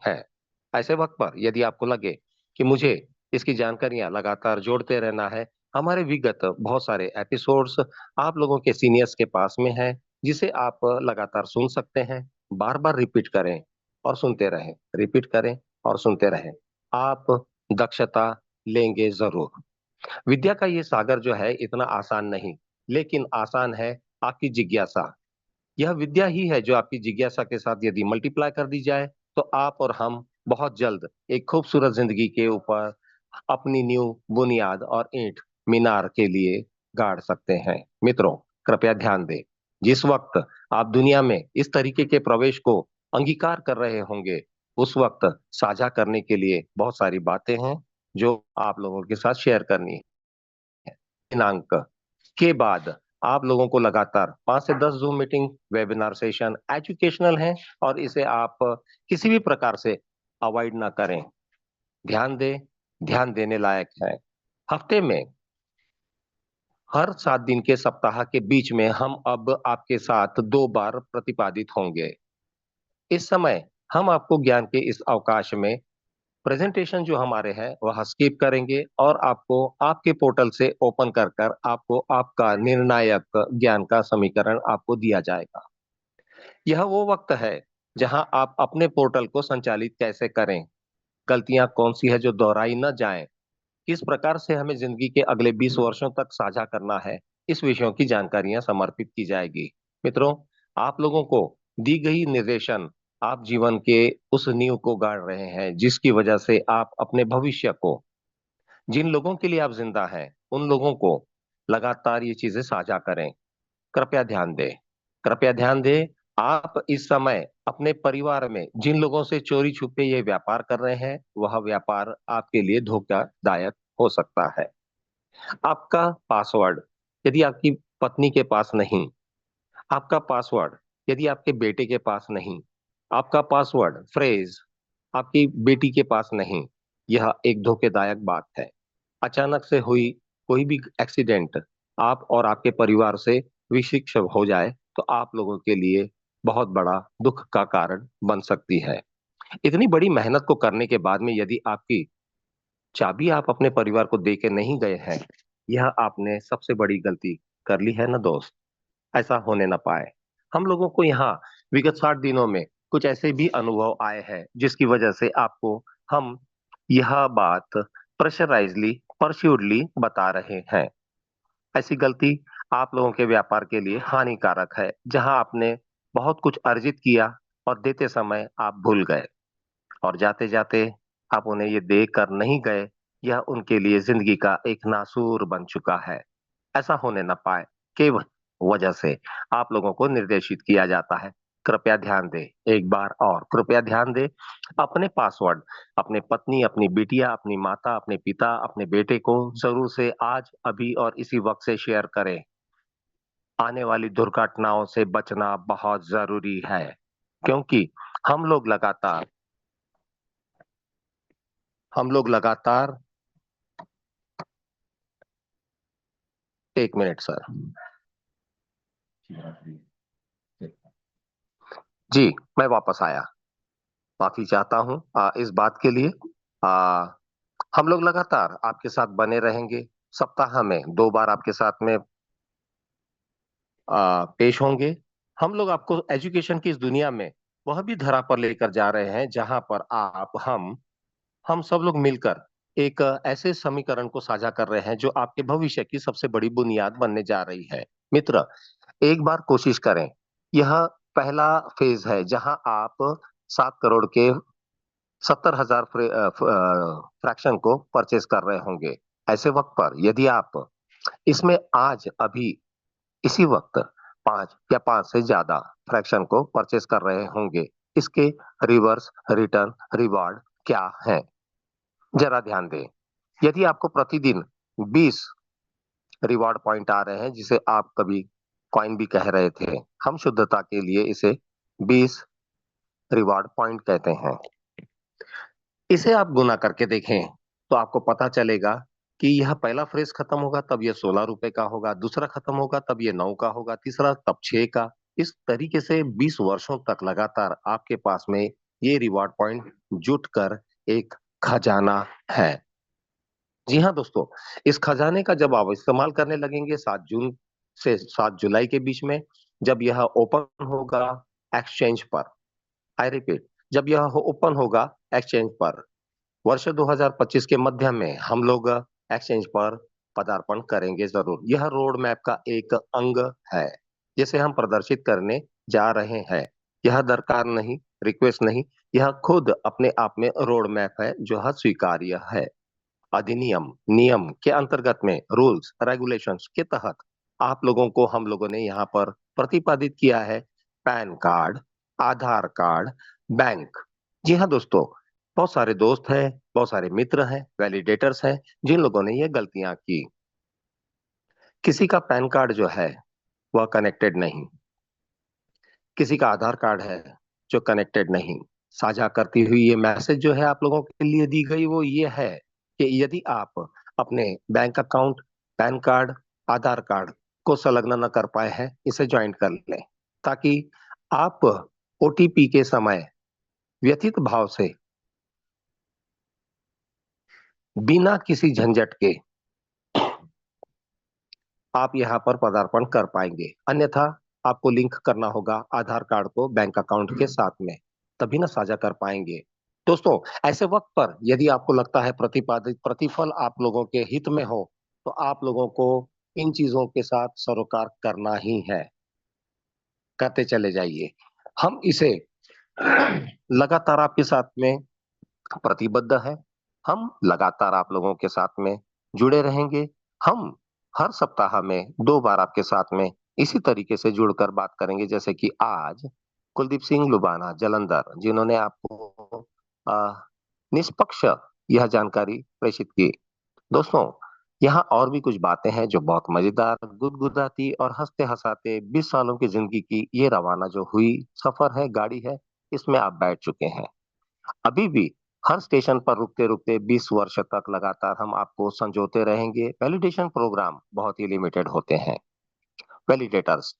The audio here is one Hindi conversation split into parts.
है। ऐसे वक्त पर यदि आपको लगे कि मुझे इसकी जानकारियां लगातार जोड़ते रहना है, हमारे विगत बहुत सारे एपिसोड्स आप लोगों के सीनियर्स के पास में है, जिसे आप लगातार सुन सकते हैं। बार बार रिपीट करें और सुनते रहें, रिपीट करें और सुनते रहें। आप दक्षता लेंगे जरूर। विद्या का ये सागर जो है इतना आसान नहीं, लेकिन आसान है आपकी जिज्ञासा। यह विद्या ही है जो आपकी जिज्ञासा के साथ यदि मल्टीप्लाई कर दी जाए, तो आप और हम बहुत जल्द एक खूबसूरत जिंदगी के ऊपर अपनी न्यू बुनियाद और ईंट मीनार के लिए गाड़ सकते हैं। मित्रों, कृपया ध्यान दें। जिस वक्त आप दुनिया में इस तरीके के प्रवेश को अंगीकार कर रहे होंगे, उस वक्त साझा करने के लिए बहुत सारी बातें हैं जो आप लोगों के साथ शेयर करनी है। दिनांक के बाद आप लोगों को लगातार 5 से 10 zoom meeting webinar session educational हैं, और इसे आप किसी भी प्रकार से अवॉइड ना करें। ध्यान दें, ध्यान देने लायक है। हफ्ते में हर 7 दिन के सप्ताह के बीच में हम अब आपके साथ 2 बार प्रतिपादित होंगे। इस समय हम आपको ज्ञान के इस अवकाश में प्रेजेंटेशन जो हमारे हैं वह स्किप करेंगे, और आपको आपके पोर्टल से ओपन कर कर आपको आपका निर्णायक ज्ञान का समीकरण आपको दिया जाएगा। यह वो वक्त है जहां आप अपने पोर्टल को संचालित कैसे करें, गलतियां कौन सी है जो दोहराई न जाएं, किस प्रकार से हमें जिंदगी के अगले 20 वर्षों तक साझा करना है, इस विषयों की जानकारियां समर्पित की जाएगी। मित्रों, आप लोगों को दी गई निर्देशन आप जीवन के उस नींव को गाड़ रहे हैं जिसकी वजह से आप अपने भविष्य को, जिन लोगों के लिए आप जिंदा हैं, उन लोगों को लगातार ये चीजें साझा करें। कृपया ध्यान दें, कृपया ध्यान दें। आप इस समय अपने परिवार में जिन लोगों से चोरी छुपे ये व्यापार कर रहे हैं, वह व्यापार आपके लिए धोखादायक हो सकता है। आपका पासवर्ड यदि आपकी पत्नी के पास नहीं, आपका पासवर्ड यदि आपके बेटे के पास नहीं, आपका पासवर्ड फ्रेज आपकी बेटी के पास नहीं, यह एक धोखेदायक बात है। अचानक से हुई कोई भी एक्सीडेंट आप और आपके परिवार से विशिक्ष हो जाए, तो आप लोगों के लिए बहुत बड़ा दुख का कारण बन सकती है। इतनी बड़ी मेहनत को करने के बाद में यदि आपकी चाबी आप अपने परिवार को दे के नहीं गए हैं, यह आपने सबसे बड़ी गलती कर ली है ना दोस्त। ऐसा होने ना पाए। हम लोगों को यहाँ विगत 60 दिनों में कुछ ऐसे भी अनुभव आए हैं जिसकी वजह से आपको हम यह बात प्रेशराइजली परस्यूडली बता रहे हैं। ऐसी गलती आप लोगों के व्यापार के लिए हानिकारक है, जहां आपने बहुत कुछ अर्जित किया और देते समय आप भूल गए, और जाते जाते आप उन्हें ये दे कर नहीं गए। यह उनके लिए जिंदगी का एक नासूर बन चुका है। ऐसा होने ना पाए के वजह से आप लोगों को निर्देशित किया जाता है। कृपया ध्यान दें, एक बार और कृपया ध्यान दें। अपने पासवर्ड अपने पत्नी, अपनी बिटिया, अपनी माता, अपने पिता, अपने बेटे को जरूर से आज अभी और इसी वक्त से शेयर करें। आने वाली दुर्घटनाओं से बचना बहुत जरूरी है, क्योंकि हम लोग लगातार हम लोग लगातार 1 मिनट सर। जी, मैं वापस आया। माफी चाहता हूँ इस बात के लिए। आ, हम लोग लगातार आपके साथ बने रहेंगे। सप्ताह में 2 बार आपके साथ में पेश होंगे। हम लोग आपको एजुकेशन की इस दुनिया में वह भी धरा पर लेकर जा रहे हैं जहां पर आप हम सब लोग मिलकर एक ऐसे समीकरण को साझा कर रहे हैं जो आपके भविष्य की सबसे बड़ी बुनियाद बनने जा रही है। मित्र, एक बार कोशिश करें। यह पहला फेज है जहां आप 7 करोड़ के 70,000 फ्रैक्शन को परचेज कर रहे होंगे। ऐसे वक्त पर यदि आप इसमें आज अभी इसी वक्त 5 या 5 से ज्यादा फ्रैक्शन को परचेज कर रहे होंगे, इसके रिवर्स रिटर्न रिवार्ड क्या है, जरा ध्यान दें। यदि आपको प्रतिदिन 20 रिवार्ड पॉइंट आ रहे हैं, जिसे आप कभी कॉइन भी कह रहे थे, हम शुद्धता के लिए इसे 20 रिवार्ड पॉइंट कहते हैं। इसे आप गुना करके देखें तो आपको पता चलेगा कि यह पहला फ्रेज खत्म होगा तब यह 16 रुपए का होगा, दूसरा खत्म होगा तब यह 9 का होगा, तीसरा तब 6 का। इस तरीके से 20 वर्षों तक लगातार आपके पास में ये रिवॉर्ड पॉइंट जुट कर एक खजाना है। जी हाँ दोस्तों, इस खजाने का जब आप इस्तेमाल करने लगेंगे 7 जून से 7 जुलाई के बीच में, जब यह ओपन होगा एक्सचेंज पर, आई रिपीट, जब यह ओपन होगा एक्सचेंज पर, वर्ष 2025 के मध्य में हम लोग एक्सचेंज पर पदार्पण करेंगे जरूर। यह रोड मैप का एक अंग है जिसे हम प्रदर्शित करने जा रहे हैं। यह दरकार नहीं, रिक्वेस्ट नहीं, यह खुद अपने आप में रोड मैप है जो हद स्वीकार्य है। अधिनियम नियम के अंतर्गत में, रूल्स रेगुलेशंस के तहत आप लोगों को हम लोगों ने यहाँ पर प्रतिपादित किया है पैन कार्ड, आधार कार्ड, बैंक। जी हाँ दोस्तों, बहुत सारे दोस्त हैं, बहुत सारे मित्र हैं, वैलिडेटर्स हैं जिन लोगों ने ये गलतियां की। किसी का पैन कार्ड जो है वह कनेक्टेड नहीं, किसी का आधार कार्ड है जो कनेक्टेड नहीं। साझा करती हुई ये मैसेज जो है आप लोगों के लिए दी गई वो ये है कि यदि आप अपने बैंक अकाउंट, पैन कार्ड, आधार कार्ड को संलग्न न कर पाए हैं, इसे ज्वाइन कर लें ताकि आप ओटीपी के समय व्यथित भाव से बिना किसी झंझट के आप यहाँ पर पदार्पण कर पाएंगे। अन्यथा आपको लिंक करना होगा आधार कार्ड को बैंक अकाउंट के साथ में, तभी ना साझा कर पाएंगे। दोस्तों, ऐसे वक्त पर यदि आपको लगता है प्रतिपादित प्रतिफल आप लोगों के हित में हो, तो आप लोगों को इन चीजों के साथ सरोकार करना ही है, करते चले जाइए। हम इसे लगातार आपके साथ में प्रतिबद्ध है। हम लगातार आप लोगों के साथ में जुड़े रहेंगे। हम हर सप्ताह में 2 बार आपके साथ में इसी तरीके से जुड़कर बात करेंगे, जैसे कि आज कुलदीप सिंह लुबाना जलंधर, जिन्होंने आपको अ, निष्पक्ष यह जानकारी प्रेषित की। दोस्तों, यहाँ और भी कुछ बातें हैं जो बहुत मजेदार, गुदगुदाती और हंसते हंसाते 20 सालों की जिंदगी की ये रवाना जो हुई सफर है, गाड़ी है, इसमें आप बैठ चुके हैं। अभी भी हर स्टेशन पर रुकते रुकते 20 वर्ष तक लगातार हम आपको संजोते रहेंगे। वैलिडेशन प्रोग्राम बहुत ही लिमिटेड होते हैं। वैलिडेटर्स,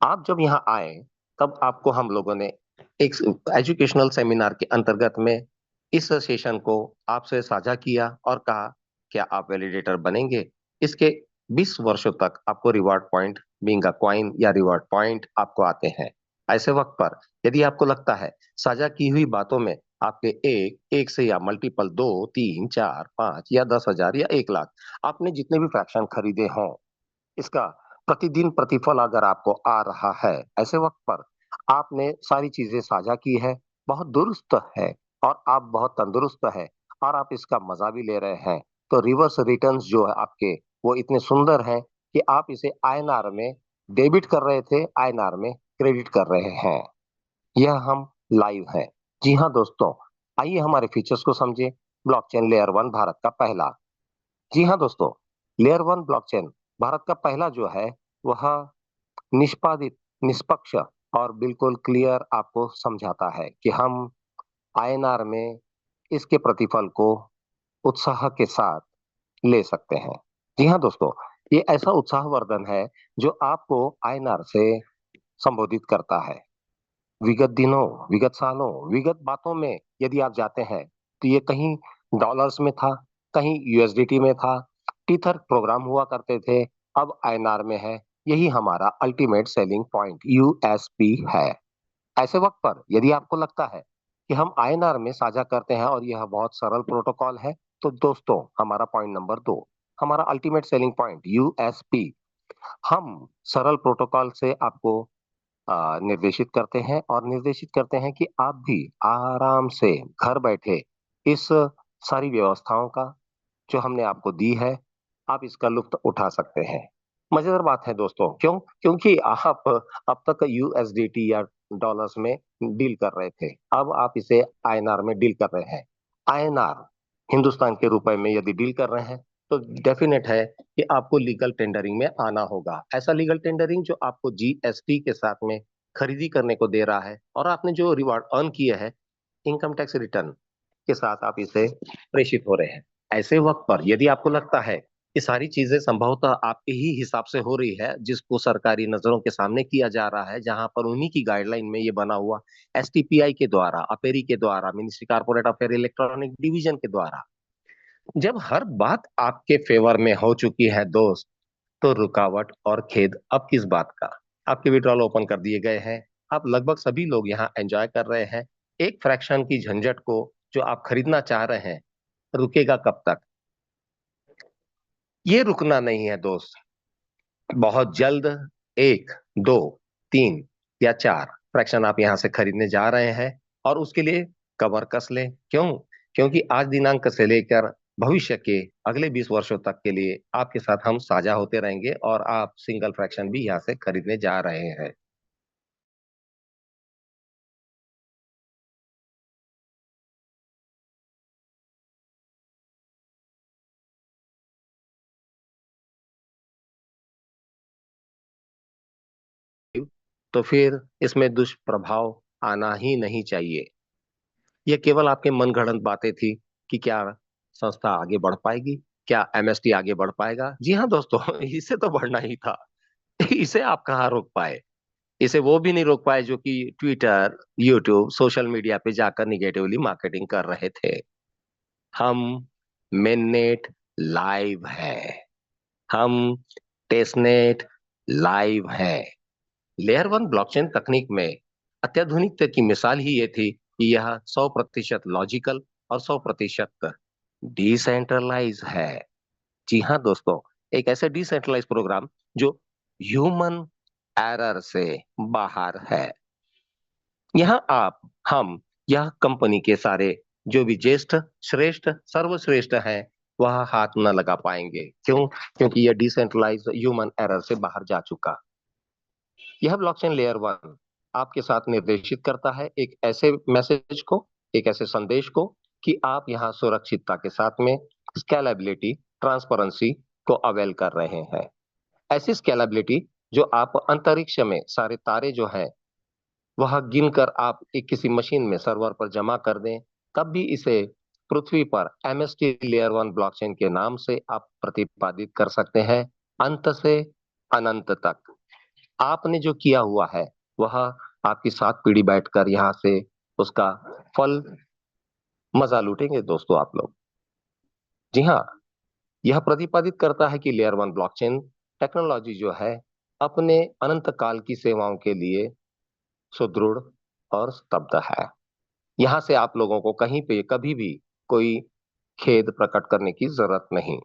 आप जब यहाँ आए तब आपको हम लोगों ने एक एजुकेशनल सेमिनार के अंतर्गत में इस सेशन को आपसे साझा किया और कहा क्या आप वैलिडेटर बनेंगे। इसके 20 वर्षों तक आपको reward point being a coin या रिवॉर्ड पॉइंट आपको आते हैं। ऐसे वक्त पर यदि आपको लगता है साझा की हुई बातों में आपके एक से या मल्टीपल 2, 3, 4, 5 या 10,000 या 1 लाख आपने जितने भी फ्रैक्शन खरीदे हों, इसका प्रतिदिन प्रतिफल अगर आपको आ रहा है, ऐसे वक्त पर आपने सारी चीजें साझा की है, बहुत दुरुस्त है और आप बहुत तंदुरुस्त है और आप इसका मजा भी ले रहे हैं, तो रिवर्स रिटर्न्स जो है आपके वो इतने सुंदर हैं कि आप इसे आईएनआर में डेबिट कर रहे थे, आईएनआर में क्रेडिट कर रहे हैं। यह हम लाइव हैं। जी हाँ दोस्तों, आइए हमारे फीचर्स को समझें। ब्लॉकचेन लेयर 1 भारत का पहला। जी हाँ दोस्तों, लेयर 1 ब्लॉकचेन भारत का पहला जो है वह निष्पादित, निष्पक्ष और बिल्कुल क्लियर आपको समझाता है कि हम आईएनआर में इसके प्रतिफल को उत्साह के साथ ले सकते हैं। जी हाँ दोस्तों, ये ऐसा उत्साहवर्धन है जो आपको आईएनआर से संबोधित करता है। विगत दिनों, विगत सालों, विगत बातों में यदि आप जाते हैं तो ये कहीं डॉलर्स में था, कहीं यूएसडीटी में था, टीथर प्रोग्राम हुआ करते थे, अब आईएनआर में है। यही हमारा अल्टीमेट सेलिंग पॉइंट यूएसपी है। ऐसे वक्त पर यदि आपको लगता है कि हम आईएनआर में साझा करते हैं और यह बहुत सरल प्रोटोकॉल है, तो दोस्तों हमारा पॉइंट नंबर 2, हमारा अल्टीमेट सेलिंग पॉइंट यूएसपी, हम सरल प्रोटोकॉल से आपको निर्देशित करते हैं और निर्देशित करते हैं कि आप भी आराम से घर बैठे इस सारी व्यवस्थाओं का जो हमने आपको दी है, आप इसका लुत्फ उठा सकते हैं। मजेदार बात है दोस्तों, क्यों? क्योंकि आप अब तक यूएसडीटी या डॉलर्स में डील कर रहे थे, अब आप इसे आईएनआर में डील कर रहे हैं। आईएनआर हिंदुस्तान के रुपए में यदि डील कर रहे हैं तो डेफिनेट है कि आपको लीगल टेंडरिंग में आना होगा। ऐसा लीगल टेंडरिंग जो आपको जीएसटी के साथ में खरीदी करने को दे रहा है और आपने जो रिवार्ड अर्न किया है इनकम टैक्स रिटर्न के साथ आप इसे प्रेषित हो रहे हैं। ऐसे वक्त पर यदि आपको लगता है ये सारी चीजें संभवतः आपके ही हिसाब से हो रही है, जिसको सरकारी नजरों के सामने किया जा रहा है, जहां पर उन्हीं की गाइडलाइन में ये बना हुआ एसटीपीआई के द्वारा, अपेरी के द्वारा, ministry corporate affair electronic division के द्वारा। जब हर बात आपके फेवर में हो चुकी है दोस्त, तो रुकावट और खेद अब किस बात का। आपके विड्रॉल ओपन कर दिए गए हैं। आप लगभग सभी लोग यहाँ एंजॉय कर रहे हैं। एक फ्रैक्शन की झंझट को जो आप खरीदना चाह रहे हैं, रुकेगा कब तक? ये रुकना नहीं है दोस्त। बहुत जल्द एक, दो, तीन या चार फ्रैक्शन आप यहां से खरीदने जा रहे हैं, और उसके लिए कमर कस लें। क्यों? क्योंकि आज दिनांक से लेकर भविष्य के अगले 20 वर्षों तक के लिए आपके साथ हम साझा होते रहेंगे, और आप सिंगल फ्रैक्शन भी यहां से खरीदने जा रहे हैं। तो फिर इसमें दुष्प्रभाव आना ही नहीं चाहिए। ये केवल आपके मनगढ़ंत बातें थी कि क्या संस्था आगे बढ़ पाएगी, क्या एमएसटी आगे बढ़ पाएगा। जी हाँ दोस्तों, इसे तो बढ़ना ही था। इसे आप कहाँ रोक पाए? इसे वो भी नहीं रोक पाए जो कि ट्विटर, यूट्यूब, सोशल मीडिया पे जाकर निगेटिवली मार्केटिंग कर रहे थे। हम मिननेट लाइव है। हम टेस्टनेट लाइव है। लेयर वन ब्लॉकचेन तकनीक में अत्याधुनिकता की मिसाल ही ये थी कि यह 100% लॉजिकल और 100% डिसेंट्रलाइज है। जी हाँ दोस्तों, एक ऐसे डिसेंट्रलाइज प्रोग्राम जो ह्यूमन एरर से बाहर है। यहाँ आप, हम, यह कंपनी के सारे जो भी ज्येष्ठ, श्रेष्ठ, सर्वश्रेष्ठ हैं, वह हाथ न लगा पाएंगे। क्यों? क्योंकि यह डिसेंट्रलाइज ह्यूमन एरर से बाहर जा चुका। यह ब्लॉकचेन लेयर वन आपके साथ निर्देशित करता है एक ऐसे मैसेज को, एक ऐसे संदेश को, कि आप यहाँ सुरक्षितता के साथ में स्केलेबिलिटी, ट्रांसपेरेंसी को अवेल कर रहे हैं। ऐसी स्केलेबिलिटी जो आप अंतरिक्ष में सारे तारे जो हैं, वह गिनकर आप एक किसी मशीन में सर्वर पर जमा कर दें, तब भी इसे पृथ्वी पर एमएसटी लेयर वन ब्लॉकचेन के नाम से आप प्रतिपादित कर सकते हैं, अंत से अनंत तक। आपने जो किया हुआ है, वह आपकी 7 पीढ़ी बैठकर यहाँ से उसका फल, मजा लूटेंगे दोस्तों आप लोग। जी हाँ, यह प्रतिपादित करता है कि लेयर वन ब्लॉकचेन टेक्नोलॉजी जो है, अपने अनंत काल की सेवाओं के लिए सुदृढ़ और स्तब्ध है। यहाँ से आप लोगों को कहीं पे कभी भी कोई खेद प्रकट करने की जरूरत नहीं।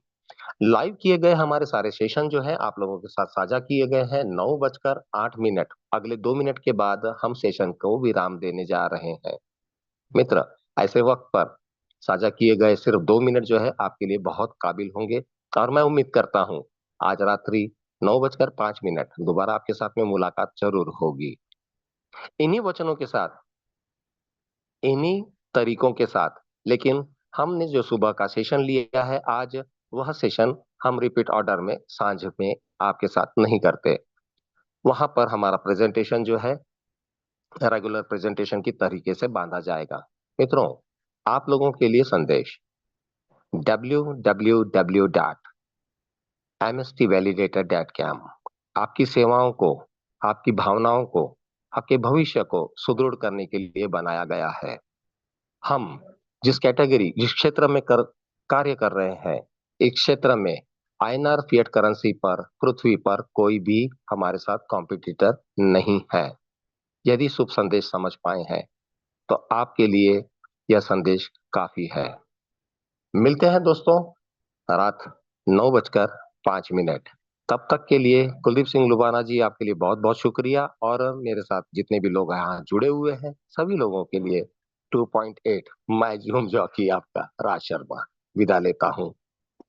लाइव किए गए हमारे सारे सेशन जो है आप लोगों के साथ साझा किए गए हैं। 9:08। अगले 2 मिनट के बाद हम सेशन को विराम देने जा रहे हैं। मित्र, ऐसे वक्त पर साझा किए गए सिर्फ 2 मिनट जो है आपके लिए बहुत काबिल होंगे, और मैं उम्मीद करता हूँ आज रात्रि 9:05 दोबारा आपके साथ में मुलाकात जरूर होगी। इन्हीं वचनों के साथ, इन्हीं तरीकों के साथ, लेकिन हमने जो सुबह का सेशन लिया है आज, वह सेशन हम रिपीट ऑर्डर में सांझ में आपके साथ नहीं करते। वहां पर हमारा प्रेजेंटेशन जो है रेगुलर प्रेजेंटेशन की तरीके से बांधा जाएगा। मित्रों, आप लोगों के लिए संदेश www.mstvalidator.com आपकी सेवाओं को, आपकी भावनाओं को, आपके भविष्य को सुदृढ़ करने के लिए बनाया गया है। हम जिस कैटेगरी, जिस क्षेत्र में कार्य कर रहे हैं, इस क्षेत्र में आईएनआर फिएट करेंसी पर पृथ्वी पर कोई भी हमारे साथ कॉम्पिटिटर नहीं है। यदि शुभ संदेश समझ पाए हैं, तो आपके लिए यह संदेश काफी है। मिलते हैं दोस्तों रात 9:05। तब तक के लिए कुलदीप सिंह लुबाना जी, आपके लिए बहुत बहुत शुक्रिया, और मेरे साथ जितने भी लोग यहाँ जुड़े हुए हैं सभी लोगों के लिए 2.8 मैं जूम जॉकी आपका राज शर्मा विदा लेता हूँ।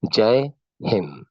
जय हिंद।